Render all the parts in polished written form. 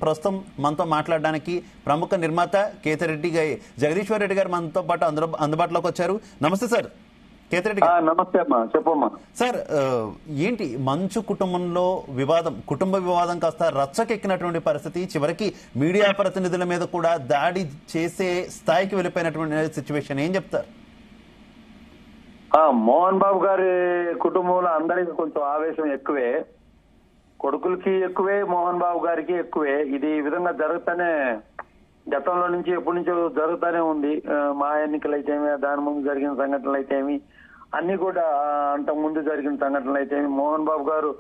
ప్రస్తుతం మనతో మాట్లాడడానికి ప్రముఖ నిర్మాత కేతిరెడ్డి జగదీశ్వర్ రెడ్డి గారు మనతో పాటు అందుబాటులోకి వచ్చారు. నమస్తే సార్ కేతిరెడ్డి గారు. నమస్తే అమ్మా, చెప్పమ్మా. సార్, ఏంటి మంచు కుటుంబంలో కుటుంబ వివాదం కాస్త రచ్చకెక్కినటువంటి పరిస్థితి, చివరికి మీడియా ప్రతినిధుల మీద కూడా దాడి చేసే స్థాయికి వెళ్ళిపోయినటువంటి సిచ్యువేషన్, ఏం చెప్తారు? మోహన్ బాబు గారి కుటుంబంలో అందరికి కొంచెం ఆవేశం ఎక్కువే, కొడుకులకి ఎక్కువే, మోహన్ బాబు గారికి ఎక్కువే. ఇది ఈ విధంగా జరుగుతానే గతంలో నుంచి ఎప్పటి నుంచో జరుగుతూనే ఉంది. మా ఎన్నికలు అయితేమి, దాని ముందు జరిగిన సంఘటనలు అయితేమి, అన్ని కూడా అంతకు ముందు జరిగిన సంఘటనలు అయితేమి. మోహన్ బాబు గారు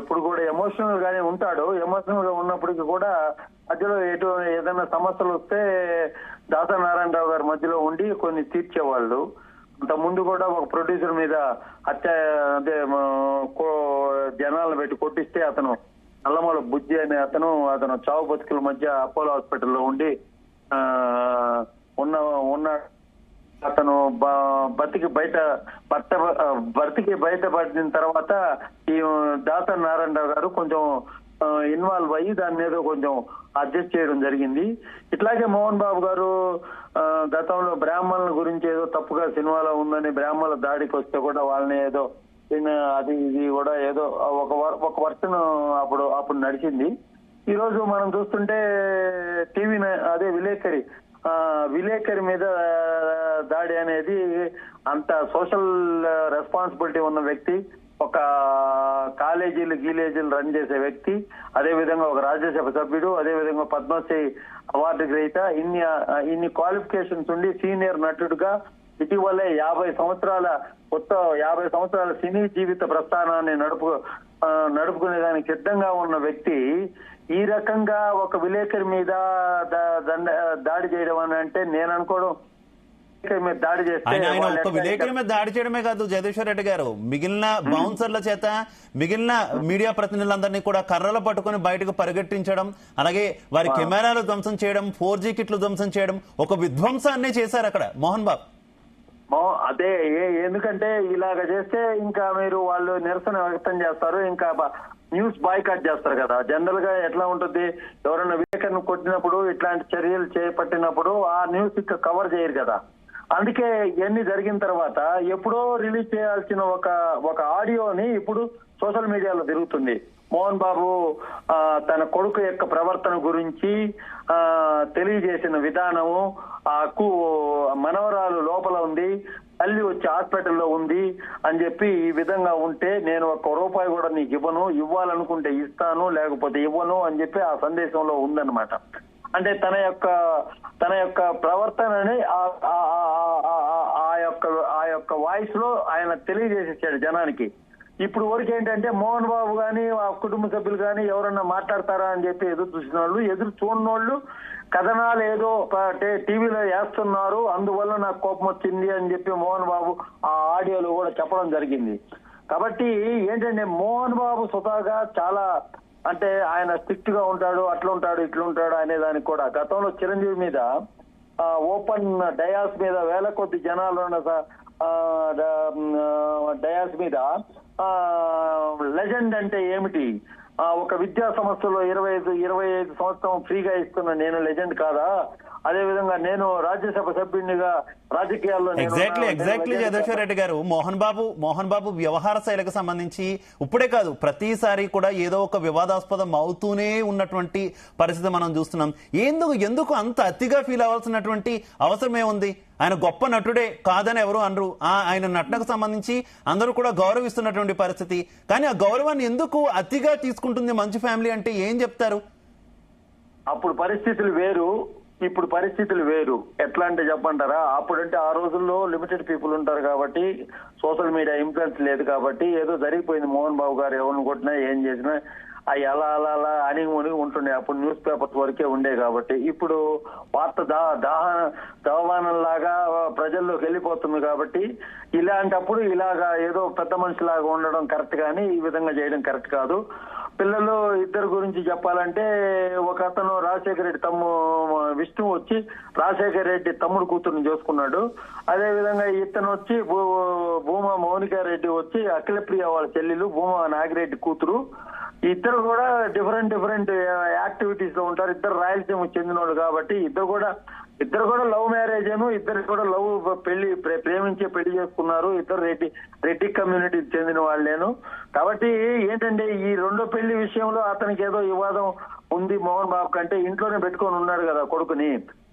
ఎప్పుడు కూడా ఎమోషనల్ గానే ఉంటాడు. ఎమోషనల్ గా ఉన్నప్పటికీ కూడా మధ్యలో ఏదైనా సమస్యలు వస్తే దాసరి నారాయణరావు గారి మధ్యలో ఉండి కొన్ని తీర్చేవాళ్ళు. అంత ముందు కూడా ఒక ప్రొడ్యూసర్ మీద అదే జనాలను పెట్టి కొట్టిస్తే అతను నల్లమల బుజ్జి అనే అతను చావు బతుకుల మధ్య అపోలో హాస్పిటల్లో ఉండి ఉన్న అతను బతికి బయటపడిన తర్వాత ఈ దాసరి నారాయణరావు గారు కొంచెం ఇన్వాల్వ్ అయ్యి దాని మీద కొంచెం అడ్జస్ట్ చేయడం జరిగింది. ఇట్లాగే మోహన్ బాబు గారు గతంలో బ్రాహ్మణుల గురించి ఏదో తప్పుగా సినిమాలో ఉందని బ్రాహ్మణుల దాడికి వస్తే కూడా వాళ్ళని ఏదో అది ఇది కూడా ఏదో ఒక వర్షన్ అప్పుడు నడిచింది. ఈ రోజు మనం చూస్తుంటే టీవీ అదే విలేకరి మీద దాడి అనేది అంత సోషల్ రెస్పాన్సిబిలిటీ ఉన్న వ్యక్తి, ఒక గీలేజీలు రన్ చేసే వ్యక్తి, అదే విధంగా ఒక రాజ్యసభ సభ్యుడు, అదే విధంగా పద్మశ్రీ అవార్డు గ్రహీత, ఇన్ని క్వాలిఫికేషన్స్ ఉండి సీనియర్ నటుడుగా ఇటీవలే 50 సంవత్సరాల సినీ జీవిత ప్రస్థానాన్ని నడుపుకునే దానికి సిద్ధంగా ఉన్న వ్యక్తి ఈ రకంగా ఒక విలేకరి మీద దాడి చేయడం అని అంటే నేను అనుకోవడం, దాడి చేస్తే విలేకరి మీద దాడి చేయడమే కాదు జగదీశ్వర్ రెడ్డి గారు, మిగిలిన బౌన్సర్ల చేత మిగిలిన మీడియా ప్రతినిధులందరినీ కూడా కర్రలు పట్టుకుని బయటకు పరిగెట్టించడం, అలాగే వారి కెమెరాలు ధ్వంసం చేయడం, 4G కిట్లు ధ్వంసం చేయడం, ఒక విధ్వంసాన్ని చేశారు అక్కడ మోహన్ బాబు. అదే ఎందుకంటే ఇలాగ చేస్తే ఇంకా వాళ్ళు నిరసన వ్యక్తం చేస్తారు, ఇంకా న్యూస్ బాయ్కాట్ చేస్తారు కదా. జనరల్ గా ఎట్లా ఉంటుంది, ఎవరైనా విలేకరుని కొట్టినప్పుడు ఇట్లాంటి చర్యలు చేపట్టినప్పుడు ఆ న్యూస్ ఇంకా కవర్ చేయరు కదా. అందుకే ఇవన్నీ జరిగిన తర్వాత ఎప్పుడో రిలీజ్ చేయాల్సిన ఒక ఆడియోని ఇప్పుడు సోషల్ మీడియాలో తిరుగుతుంది. మోహన్ బాబు తన కొడుకు యొక్క ప్రవర్తన గురించి తెలియజేసిన విధానము, మనవరాలు లోపల ఉంది, తల్లి వచ్చి హాస్పిటల్లో ఉంది అని చెప్పి ఈ విధంగా ఉంటే నేను ₹1 కూడా నీకు ఇవ్వాలనుకుంటే ఇస్తాను, లేకపోతే ఇవ్వను అని చెప్పి ఆ సందేశంలో ఉందన్నమాట. అంటే తన యొక్క ప్రవర్తనని ఆ యొక్క వాయిస్ లో ఆయన తెలియజేసేసాడు జనానికి. ఇప్పుడు వరకు ఏంటంటే మోహన్ బాబు గాని ఆ కుటుంబ సభ్యులు గాని ఎవరన్నా మాట్లాడతారా అని చెప్పి ఎదురు చూసిన వాళ్ళు, ఎదురు చూడని వాళ్ళు కథనాలు ఏదో టీవీలో వేస్తున్నారు, అందువల్ల నాకు కోపం వచ్చింది అని చెప్పి మోహన్ బాబు ఆ ఆడియోలో కూడా చెప్పడం జరిగింది. కాబట్టి ఏంటంటే మోహన్ బాబు స్వతహాగా చాలా అంటే ఆయన స్ట్రిక్ట్ గా ఉంటాడు, అట్లుంటాడు ఇట్లుంటాడు అనే దానికి కూడా గతంలో చిరంజీవి మీద ఓపెన్ డయాస్ మీద వేల కొద్ది జనాలు ఉన్న డయాస్ మీద లెజెండ్ అంటే ఏమిటి, ఒక విద్యా సంస్థలో 25 సంవత్సరం ఫ్రీగా ఇస్తున్న నేను లెజెండ్ కాదా, అదే విధంగా నేను రాజ్యసభ సభ్యునిగా రాజకీయాల్లో ఎగ్జాక్ట్లీ జగదీశ్వర్ రెడ్డి గారు, మోహన్ బాబు వ్యవహార శైలికి సంబంధించి ఇప్పుడే కాదు ప్రతిసారి కూడా ఏదో ఒక వివాదాస్పదం అవుతూనే ఉన్నటువంటి పరిస్థితి మనం చూస్తున్నాం. ఎందుకు అంత అతిగా ఫీల్ అవ్వాల్సినటువంటి అవసరం ఏముంది? ఆయన గొప్ప నటుడే కాదని ఎవరు అనరు. ఆయన నటనకు సంబంధించి అందరూ కూడా గౌరవిస్తున్నటువంటి పరిస్థితి. కానీ ఆ గౌరవాన్ని ఎందుకు అతిగా తీసుకుంటుంది మంచి ఫ్యామిలీ అంటే ఏం చెప్తారు? అప్పుడు పరిస్థితులు వేరు, ఇప్పుడు పరిస్థితులు వేరు. ఎట్లా అంటే చెప్పంటారా, అప్పుడంటే ఆ రోజుల్లో లిమిటెడ్ పీపుల్ ఉంటారు కాబట్టి సోషల్ మీడియా ఇన్ఫ్లుయెన్స్ లేదు కాబట్టి ఏదో జరిగిపోయింది. మోహన్ బాబు గారు ఎవరిని కొట్టినా ఏం చేసినా అవి అలా అణిగి ఉంటుండే. అప్పుడు న్యూస్ పేపర్స్ వరకే ఉండే కాబట్టి ఇప్పుడు వార్త దహవానం లాగా ప్రజల్లోకి వెళ్ళిపోతుంది కాబట్టి ఇలాంటప్పుడు ఇలాగా ఏదో పెద్ద మనిషిలాగా ఉండడం కరెక్ట్ కానీ ఈ విధంగా చేయడం కరెక్ట్ కాదు. పిల్లలు ఇద్దరు గురించి చెప్పాలంటే ఒక అతను రాజశేఖర రెడ్డి విష్ణు వచ్చి రాజశేఖర రెడ్డి తమ్ముడు కూతురుని చేసుకున్నాడు. అదే విధంగా ఇతను వచ్చి భూమా మౌనికారెడ్డి వచ్చి అఖిలప్రియ వాళ్ళ చెల్లెలు భూమా నాగిరెడ్డి కూతురు. ఇద్దరు కూడా డిఫరెంట్ యాక్టివిటీస్ లో ఉంటారు. ఇద్దరు రాయలసీమకు చెందిన వాళ్ళు కాబట్టి ఇద్దరు కూడా లవ్ మ్యారేజ్ ఇద్దరు కూడా లవ్ ప్రేమించే పెళ్లి చేసుకున్నారు. ఇద్దరు రెడ్డి కమ్యూనిటీకి చెందిన వాళ్ళేను. కాబట్టి ఏంటంటే ఈ రెండో పెళ్లి విషయంలో అతనికి ఏదో వివాదం ఉంది మోహన్ బాబు కంటే, ఇంట్లోనే పెట్టుకొని ఉన్నాడు కదా కొడుకుని,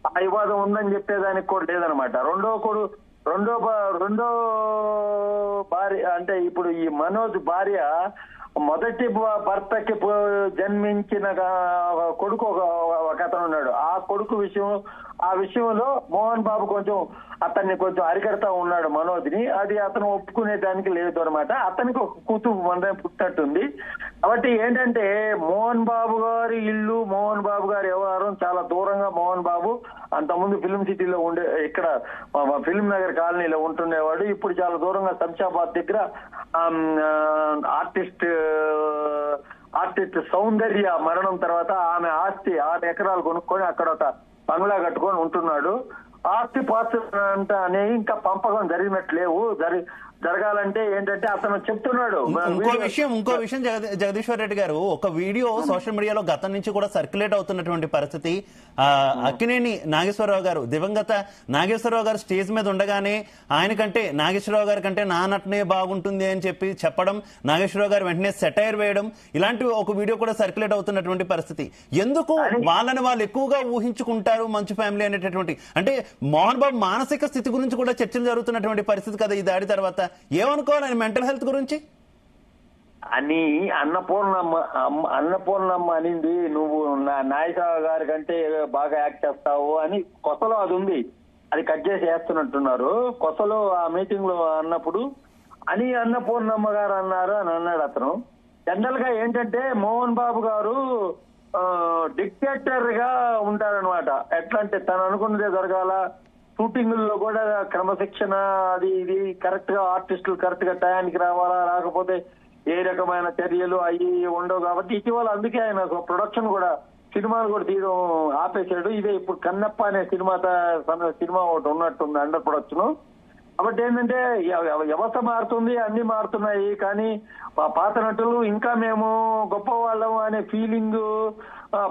ఆ వివాదం ఉందని చెప్పేదానికి కూడా లేదనమాట. రెండో భార్య అంటే ఇప్పుడు ఈ మనోజ్ భార్య మొదటి భర్తకి జన్మించిన కొడుకు ఒక అతను ఉన్నాడు. ఆ విషయంలో మోహన్ బాబు అతన్ని కొంచెం అరికడతా ఉన్నాడు మనోజ్ని. అది అతను ఒప్పుకునే దానికి లేదు అనమాట. అతనికి ఒక కూతురు మందరం పుట్టినట్టుంది. కాబట్టి ఏంటంటే మోహన్ బాబు గారి ఇల్లు, మోహన్ బాబు గారి వ్యవహారం చాలా దూరంగా. మోహన్ బాబు అంతకుముందు ఫిల్మ్ సిటీలో ఇక్కడ ఫిల్మ్ నగర్ కాలనీలో ఉంటుండేవాడు. ఇప్పుడు చాలా దూరంగా శంషాబాద్ దగ్గర ఆర్టిస్ట్ సౌందర్య మరణం తర్వాత ఆమె ఆస్తి 6 ఎకరాలు కొనుక్కొని అక్కడ ఒక బంగ్లా కట్టుకొని ఉంటున్నాడు. ఆస్తి పాస్తి అనేవి ఇంకా పంపకం జరిగినట్టు లేవు. జరగాలంటే ఏంటంటే అతను చెప్తున్నాడు. ఇంకో విషయం జగదీశ్వర్ రెడ్డి గారు, ఒక వీడియో సోషల్ మీడియాలో గతం నుంచి కూడా సర్క్యులేట్ అవుతున్నటువంటి పరిస్థితి. అక్కినేని నాగేశ్వరరావు గారు, దివంగత నాగేశ్వరరావు గారు స్టేజ్ మీద ఉండగానే ఆయనకంటే నాగేశ్వరరావు గారి కంటే నా నటనే బాగుంటుంది అని చెప్పడం, నాగేశ్వరరావు గారు వెంటనే సెటైర్ వేయడం, ఇలాంటి ఒక వీడియో కూడా సర్క్యులేట్ అవుతున్నటువంటి పరిస్థితి. ఎందుకు వాళ్ళని వాళ్ళు ఎక్కువగా ఊహించుకుంటారు మంచు ఫ్యామిలీ అనేటటువంటి? అంటే మోహన్ బాబు మానసిక స్థితి గురించి కూడా చర్చలు జరుగుతున్నటువంటి పరిస్థితి కదా ఈ దాడి తర్వాత. ఏమనుకోవాలి ఆయన మెంటల్ హెల్త్ గురించి అని? అన్నపూర్ణమ్మ అనింది నువ్వు నాయక గారి కంటే బాగా యాక్ట్ చేస్తావు అని కొత్తలో అది ఉంది. అది కట్ చేసి వేస్తున్నట్టున్నారు కొత్తలో ఆ మీటింగ్ లో అన్నప్పుడు. అని అన్నపూర్ణమ్మ గారు అన్నారు అని అన్నాడు అతను. జనరల్ గా ఏంటంటే మోహన్ బాబు గారు డిక్టేటర్ గా ఉంటారనమాట. ఎట్లా అంటే తను అనుకున్నదే జరగాల. షూటింగుల్లో కూడా క్రమశిక్షణ అది ఇది కరెక్ట్ గా, ఆర్టిస్టులు కరెక్ట్ గా టయానికి రావాలా, రాకపోతే ఏ రకమైన చర్యలు అవి ఉండవు. కాబట్టి ఇటీవల అందుకే ఆయన ప్రొడక్షన్ కూడా సినిమాలు కూడా తీయడం ఆపేశాడు. ఇదే ఇప్పుడు కన్నప్ప అనే సినిమా ఒకటి ఉన్నట్టుంది అండర్ ప్రొడక్షన్. కాబట్టి ఏంటంటే వ్యవస్థ మారుతుంది, అన్ని మారుతున్నాయి. కానీ పాత నటులు ఇంకా మేము గొప్ప వాళ్ళం అనే ఫీలింగ్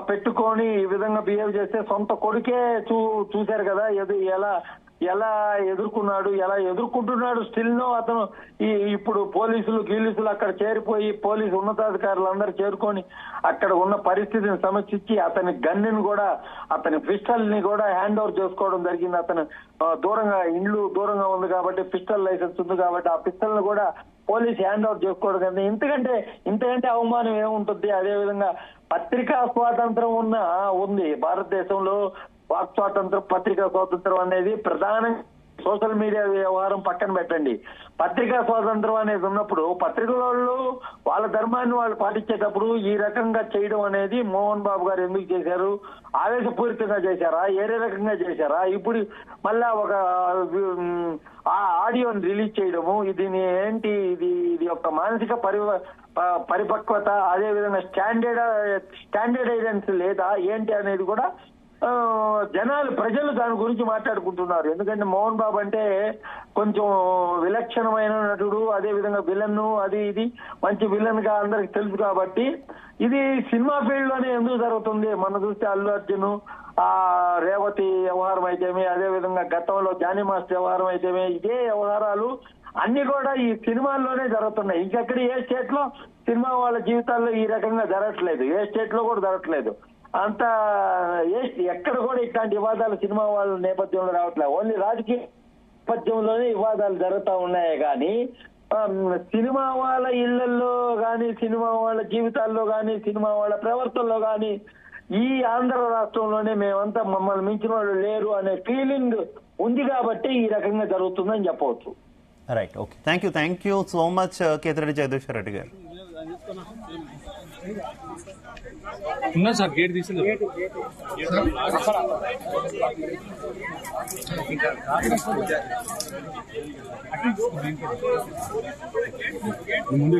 పెట్టుకొని ఈ విధంగా బిహేవ్ చేస్తే సొంత కొడుకే చూశారు కదా ఎలా ఎదుర్కొన్నాడు, ఎలా ఎదుర్కొంటున్నాడు. స్టిల్ నో అతను ఇప్పుడు పోలీసులు అక్కడ చేరిపోయి పోలీసు ఉన్నతాధికారులు అందరూ చేరుకొని అక్కడ ఉన్న పరిస్థితిని సమీక్షించి అతని గన్నుని కూడా, అతని పిస్టల్ ని కూడా హ్యాండ్ ఓవర్ చేసుకోవడం జరిగింది. అతను ఇల్లు దూరంగా ఉంది కాబట్టి పిస్టల్ లైసెన్స్ ఉంది కాబట్టి ఆ పిస్టల్ ని కూడా పోలీసు హ్యాండ్ ఓవర్ చేసుకోవడం జరిగింది. ఇంతకంటే అవమానం ఏముంటుంది? అదేవిధంగా పత్రికా స్వాతంత్రం ఉంది భారతదేశంలో. వాక్ స్వాతంత్రం, పత్రికా స్వాతంత్రం అనేది ప్రధానంగా సోషల్ మీడియా వ్యవహారం పక్కన పెట్టండి. పత్రికా స్వాతంత్రం అనేది ఉన్నప్పుడు పత్రికల వాళ్ళు వాళ్ళ ధర్మాన్ని వాళ్ళు పాటించేటప్పుడు ఈ రకంగా చేయడం అనేది మోహన్ బాబు గారు ఎందుకు చేశారు? ఆవేశపూరితంగా చేశారా? ఏరే రకంగా చేశారా? ఇప్పుడు మళ్ళా ఒక ఆడియోని రిలీజ్ చేయడము, దీని ఏంటి? ఇది ఒక మానసిక పరిపక్వత, అదేవిధంగా స్టాండర్డైజెన్స్ లేదా ఏంటి అనేది కూడా ప్రజలు దాని గురించి మాట్లాడుకుంటున్నారు. ఎందుకంటే మోహన్ బాబు అంటే కొంచెం విలక్షణమైన నటుడు, అదే విధంగా విలన్, అది ఇది మంచి విలన్ గా అందరికి తెలుసు. కాబట్టి ఇది సినిమా ఫీల్డ్ లోనే ఎందుకు జరుగుతుంది? మనం చూస్తే అల్లు అర్జున్, రేవతి వ్యవహారం అయితేమే, అదే విధంగా గతంలో జానీ మాస్టర్ వ్యవహారం అయితేమే, ఇదే వ్యవహారాలు అన్ని కూడా ఈ సినిమాల్లోనే జరుగుతున్నాయి. ఇంకెక్కడ ఏ స్టేట్ లో సినిమా వాళ్ళ జీవితాల్లో ఈ రకంగా జరగట్లేదు, ఏ స్టేట్ లో కూడా జరగట్లేదు. అంత ఎక్కడ కూడా ఇట్లాంటి వివాదాలు సినిమా వాళ్ళ నేపథ్యంలో రావట్లేదు. ఓన్లీ రాజకీయ నేపథ్యంలోనే వివాదాలు జరుగుతూ ఉన్నాయి. కానీ సినిమా వాళ్ళ ఇళ్లలో కానీ, సినిమా వాళ్ళ జీవితాల్లో కానీ, సినిమా వాళ్ళ ప్రవర్తనలో కానీ ఈ ఆంధ్ర రాష్ట్రంలోనే మేమంతా మమ్మల్ని మించిన వాళ్ళు లేరు అనే ఫీలింగ్ ఉంది కాబట్టి ఈ రకంగా జరుగుతుందని చెప్పవచ్చు. Right, okay, thank you so much Kethireddy Jagadishwar Reddy గారు. ఉన్నా సార్, గేట్ తీసి ముందు